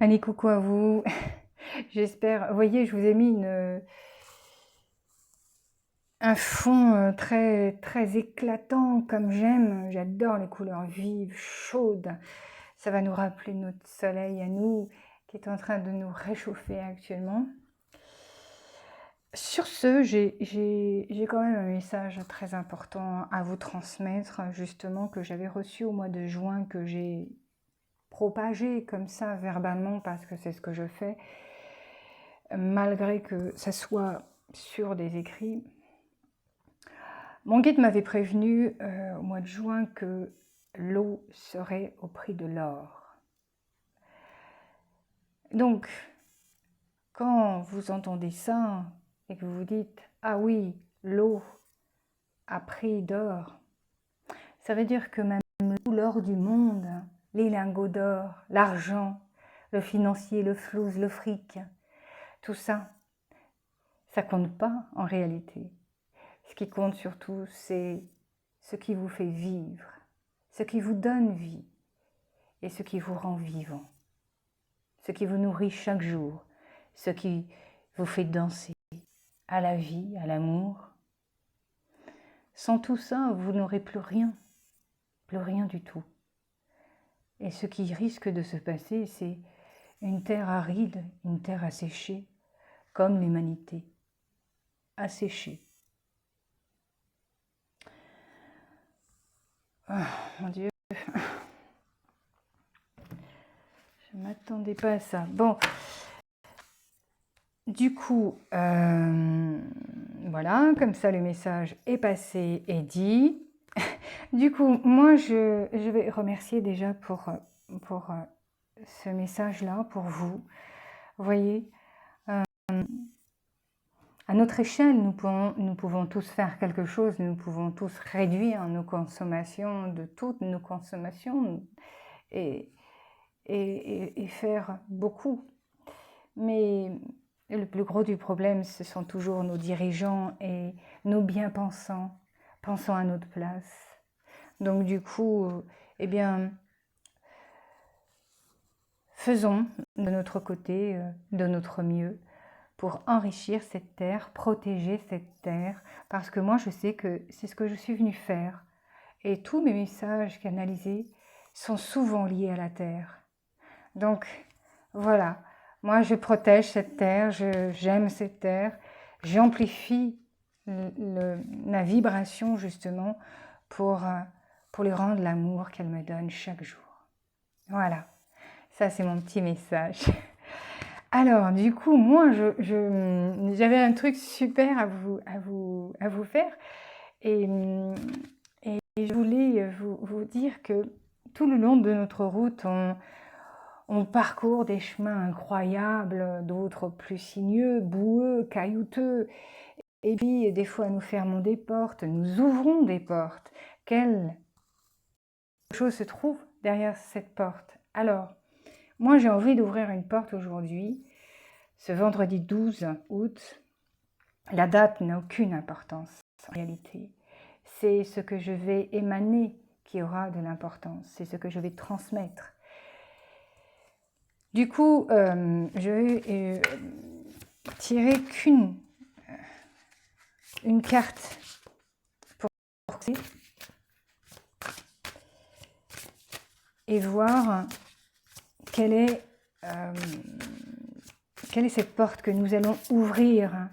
Allez, coucou à vous. J'espère. Vous voyez, je vous ai mis un fond très, très éclatant comme j'aime. J'adore les couleurs vives, chaudes. Ça va nous rappeler notre soleil à nous qui est en train de nous réchauffer actuellement. Sur ce, j'ai quand même un message très important à vous transmettre, justement, que j'avais reçu au mois de juin, que j'ai propagé comme ça verbalement parce que c'est ce que je fais. Malgré que ça soit sur des écrits. Mon guide m'avait prévenu au mois de juin que l'eau serait au prix de l'or. Donc, quand vous entendez ça et que vous vous dites « Ah oui, l'eau a prix d'or », ça veut dire que même l'or du monde, les lingots d'or, l'argent, le financier, le flouze, le fric, tout ça, ça compte pas en réalité. Ce qui compte surtout, c'est ce qui vous fait vivre, ce qui vous donne vie et ce qui vous rend vivant, ce qui vous nourrit chaque jour, ce qui vous fait danser à la vie, à l'amour. Sans tout ça, vous n'aurez plus rien du tout. Et ce qui risque de se passer, c'est une terre aride, une terre asséchée, comme l'humanité, asséchée. Oh, mon Dieu, je ne m'attendais pas à ça. Bon, du coup, voilà, comme ça le message est passé et dit. Du coup, moi, je vais remercier déjà pour ce message-là, pour vous. Vous voyez, à notre échelle, nous pouvons tous faire quelque chose, nous pouvons tous réduire nos consommations, de toutes nos consommations, et faire beaucoup. Mais le plus gros du problème, ce sont toujours nos dirigeants et nos bien-pensants, pensant à notre place. Donc du coup, eh bien, faisons de notre côté, de notre mieux, pour enrichir cette terre, protéger cette terre, parce que moi je sais que c'est ce que je suis venue faire. Et tous mes messages canalisés sont souvent liés à la terre. Donc voilà, moi je protège cette terre, j'aime cette terre, j'amplifie la vibration justement pour lui rendre l'amour qu'elle me donne chaque jour. Voilà, ça c'est mon petit message. Alors, du coup, moi, j'avais un truc super à vous faire et je voulais vous dire que tout le long de notre route, on parcourt des chemins incroyables, d'autres plus sinueux, boueux, caillouteux, et puis des fois nous fermons des portes, nous ouvrons des portes. Quelle chose se trouve derrière cette porte? Alors, moi j'ai envie d'ouvrir une porte aujourd'hui. Ce vendredi 12 août, la date n'a aucune importance en réalité. C'est ce que je vais émaner qui aura de l'importance, c'est ce que je vais transmettre. Du coup, je vais tirer une carte pour et voir quelle est cette porte que nous allons ouvrir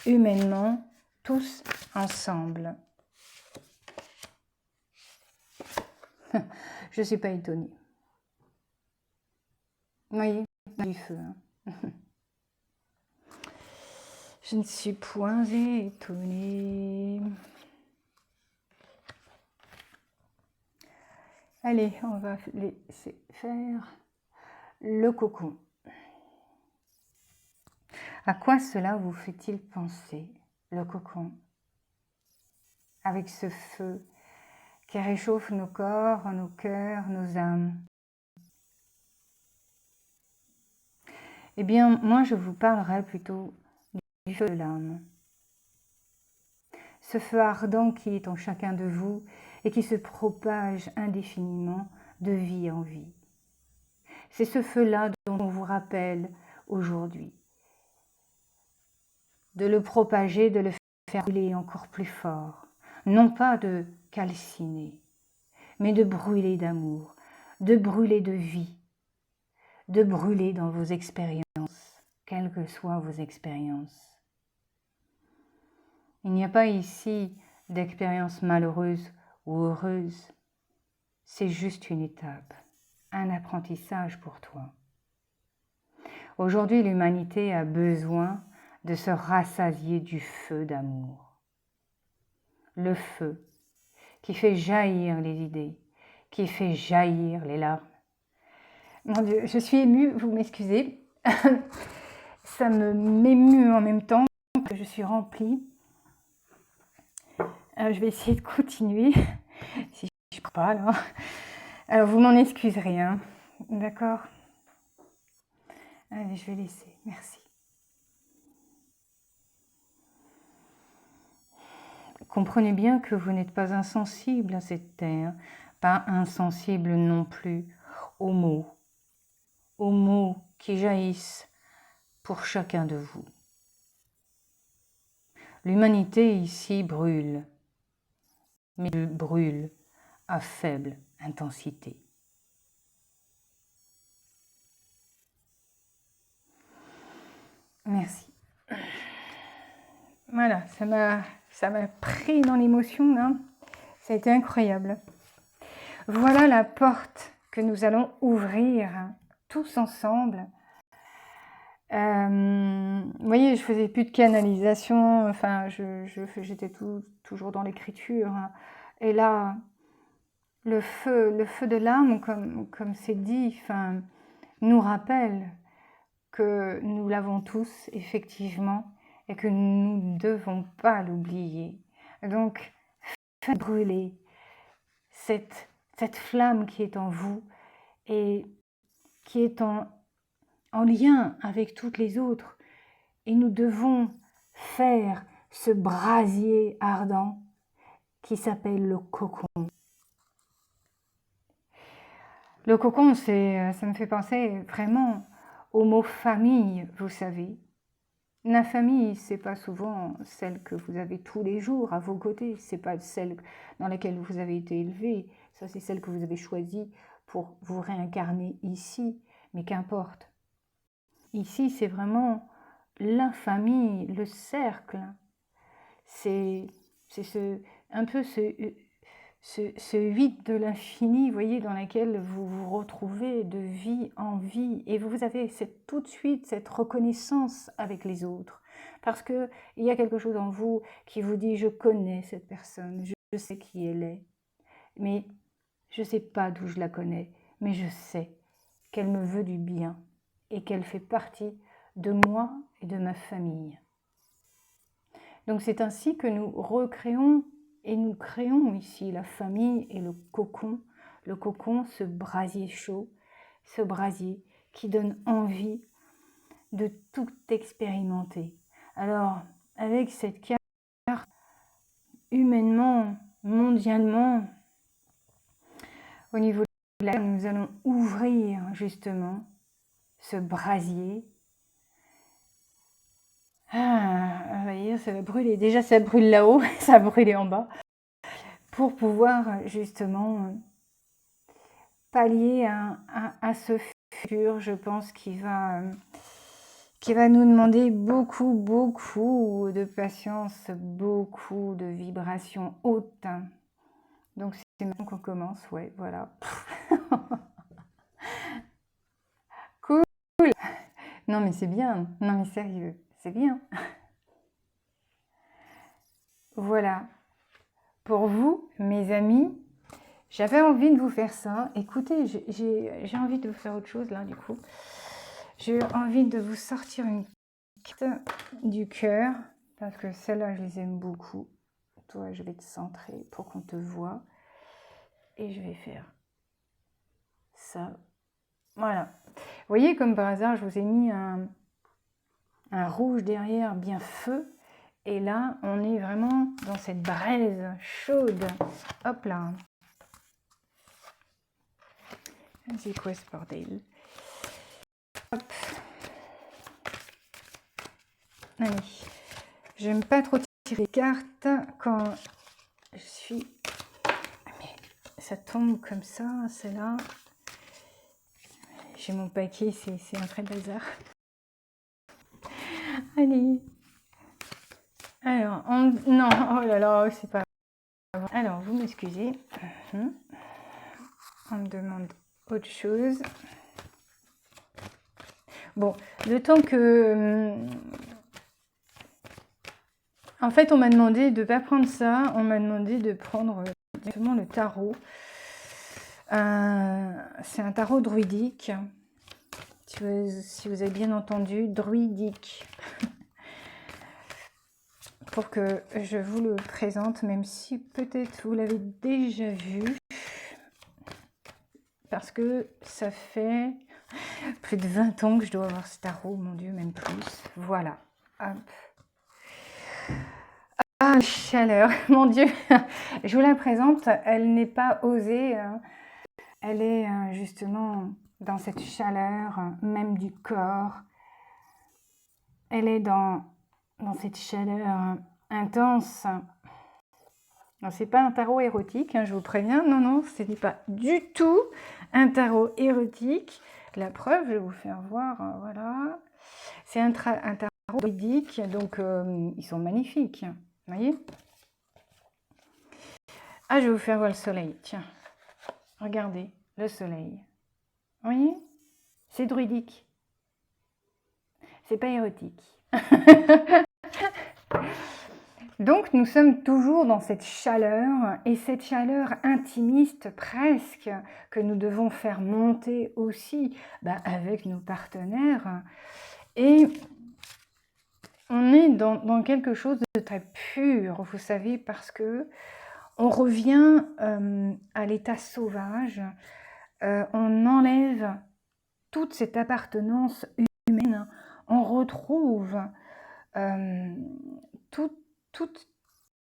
humainement, tous ensemble. Je ne suis pas étonnée. Vous voyez, du feu. Hein. Je ne suis point étonnée. Allez, on va laisser faire le cocon. À quoi cela vous fait-il penser, le cocon? Avec ce feu qui réchauffe nos corps, nos cœurs, nos âmes. Eh bien, moi, je vous parlerai plutôt du feu de l'âme. Ce feu ardent qui est en chacun de vous et qui se propage indéfiniment de vie en vie. C'est ce feu-là dont on vous rappelle aujourd'hui. De le propager, de le faire brûler encore plus fort. Non pas de calciner, mais de brûler d'amour, de brûler de vie, de brûler dans vos expériences, quelles que soient vos expériences. Il n'y a pas ici d'expérience malheureuse ou heureuse. C'est juste une étape, un apprentissage pour toi. Aujourd'hui, l'humanité a besoin de se rassasier du feu d'amour. Le feu qui fait jaillir les idées, qui fait jaillir les larmes. Mon Dieu, je suis émue, vous m'excusez. Ça m'émue en même temps que je suis remplie. Je vais essayer de continuer, si je ne peux pas là. Alors vous m'en excuserez, hein. D'accord? Allez, je vais laisser, merci. Comprenez bien que vous n'êtes pas insensible à cette terre, pas insensible non plus aux mots qui jaillissent pour chacun de vous. L'humanité ici brûle, mais elle brûle à faible intensité. Merci. Voilà, ça m'a pris dans l'émotion, là. Ça a été incroyable. Voilà la porte que nous allons ouvrir tous ensemble. Vous voyez, je faisais plus de canalisation, enfin, j'étais toujours dans l'écriture. Hein. Et là, le feu de l'âme, comme c'est dit, enfin, nous rappelle que nous l'avons tous, effectivement, et que nous ne devons pas l'oublier. Donc, faites brûler cette flamme qui est en vous et qui est en lien avec toutes les autres. Et nous devons faire ce brasier ardent qui s'appelle le cocon. Le cocon, ça me fait penser vraiment au mot famille, vous savez. La famille, c'est pas souvent celle que vous avez tous les jours à vos côtés, c'est pas celle dans laquelle vous avez été élevé, ça c'est celle que vous avez choisie pour vous réincarner ici, mais qu'importe. Ici, c'est vraiment la famille, le cercle. C'est un peu ce vide de l'infini, vous voyez, dans lequel vous vous retrouvez de vie en vie. Et vous avez tout de suite cette reconnaissance avec les autres. Parce qu'il y a quelque chose en vous qui vous dit « je connais cette personne, je sais qui elle est, mais je ne sais pas d'où je la connais, mais je sais qu'elle me veut du bien et qu'elle fait partie de moi et de ma famille. » Donc c'est ainsi que nous recréons et nous créons ici la famille et le cocon, ce brasier chaud, ce brasier qui donne envie de tout expérimenter. Alors, avec cette carte, humainement, mondialement, au niveau de la nous allons ouvrir justement ce brasier. Vous voyez, ça va brûler. Déjà, ça brûle là-haut, ça va brûler en bas. Pour pouvoir justement pallier à ce futur, je pense, qui va nous demander beaucoup de patience, beaucoup de vibrations hautes. Donc c'est maintenant qu'on commence, ouais, voilà. Cool. Non mais c'est bien, non mais sérieux, c'est bien. Voilà. Pour vous, mes amis, j'avais envie de vous faire ça. Écoutez, j'ai envie de vous faire autre chose là, du coup. J'ai envie de vous sortir une carte du cœur, parce que celles-là, je les aime beaucoup. Toi, je vais te centrer pour qu'on te voie. Et je vais faire ça. Voilà. Vous voyez, comme par hasard, je vous ai mis un rouge derrière, bien feu. Et là, on est vraiment dans cette braise chaude. Hop là. C'est quoi ce bordel? Hop. Allez. J'aime pas trop tirer les cartes quand je suis... Mais ça tombe comme ça, c'est là. J'ai mon paquet, c'est un vrai bazar. Allez. Alors, non, oh là là, c'est pas... Alors, vous m'excusez. On me demande autre chose. Bon, le temps que... En fait, on m'a demandé de ne pas prendre ça. On m'a demandé de prendre directement le tarot. C'est un tarot druidique. Si vous avez bien entendu, druidique. Pour que je vous le présente, même si peut-être vous l'avez déjà vu. Parce que ça fait plus de 20 ans que je dois avoir ce tarot, mon Dieu, même plus. Voilà. Hop. Ah, chaleur, mon Dieu. Je vous la présente, elle n'est pas osée. Elle est justement dans cette chaleur, même du corps. Elle est dans cette chaleur intense. C'est pas un tarot érotique, hein, je vous préviens. Non, non, ce n'est pas du tout un tarot érotique. La preuve, je vais vous faire voir, voilà. C'est un tarot druidique, donc ils sont magnifiques. Vous voyez? Ah, je vais vous faire voir le soleil. Tiens, regardez, le soleil. Vous voyez? C'est druidique. C'est pas érotique. Donc, nous sommes toujours dans cette chaleur, et cette chaleur intimiste presque, que nous devons faire monter aussi avec nos partenaires. Et on est dans quelque chose de très pur, vous savez, parce que on revient à l'état sauvage, on enlève toute cette appartenance humaine, on retrouve tout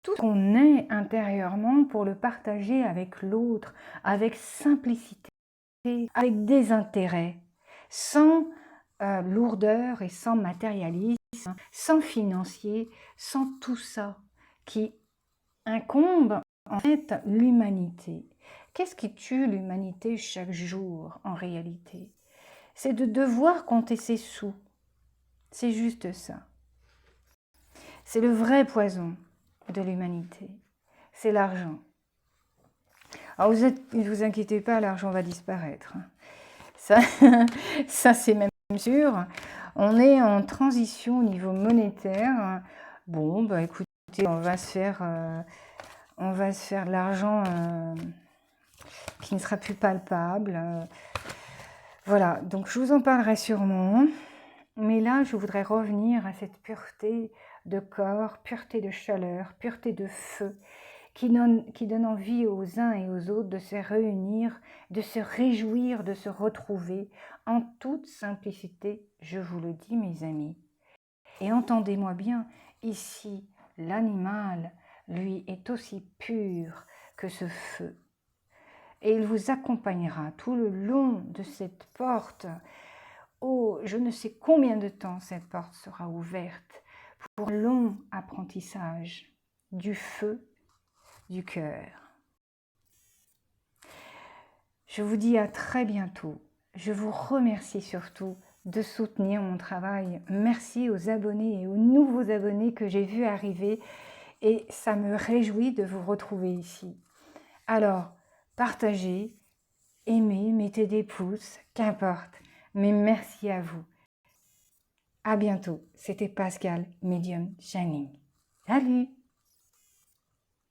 ce qu'on est intérieurement pour le partager avec l'autre, avec simplicité, avec désintérêt, sans lourdeur et sans matérialisme, sans financier, sans tout ça qui incombe en fait l'humanité. Qu'est-ce qui tue l'humanité chaque jour en réalité? C'est de devoir compter ses sous. C'est juste ça. C'est le vrai poison de l'humanité. C'est l'argent. Alors ne vous inquiétez pas, l'argent va disparaître. Ça, ça c'est même sûr. On est en transition au niveau monétaire. Bon, écoutez, on va se faire de l'argent qui ne sera plus palpable. Voilà, donc je vous en parlerai sûrement. Mais là, je voudrais revenir à cette pureté de corps, pureté de chaleur, pureté de feu, qui donne envie aux uns et aux autres de se réunir, de se réjouir, de se retrouver en toute simplicité, je vous le dis mes amis. Et entendez-moi bien, ici, l'animal, lui, est aussi pur que ce feu. Et il vous accompagnera tout le long de cette porte. Oh, je ne sais combien de temps cette porte sera ouverte pour un long apprentissage du feu du cœur. Je vous dis à très bientôt. Je vous remercie surtout de soutenir mon travail. Merci aux abonnés et aux nouveaux abonnés que j'ai vus arriver et ça me réjouit de vous retrouver ici. Alors, partagez, aimez, mettez des pouces, qu'importe. Mais merci à vous. À bientôt. C'était Pascal, Medium Shining. Salut!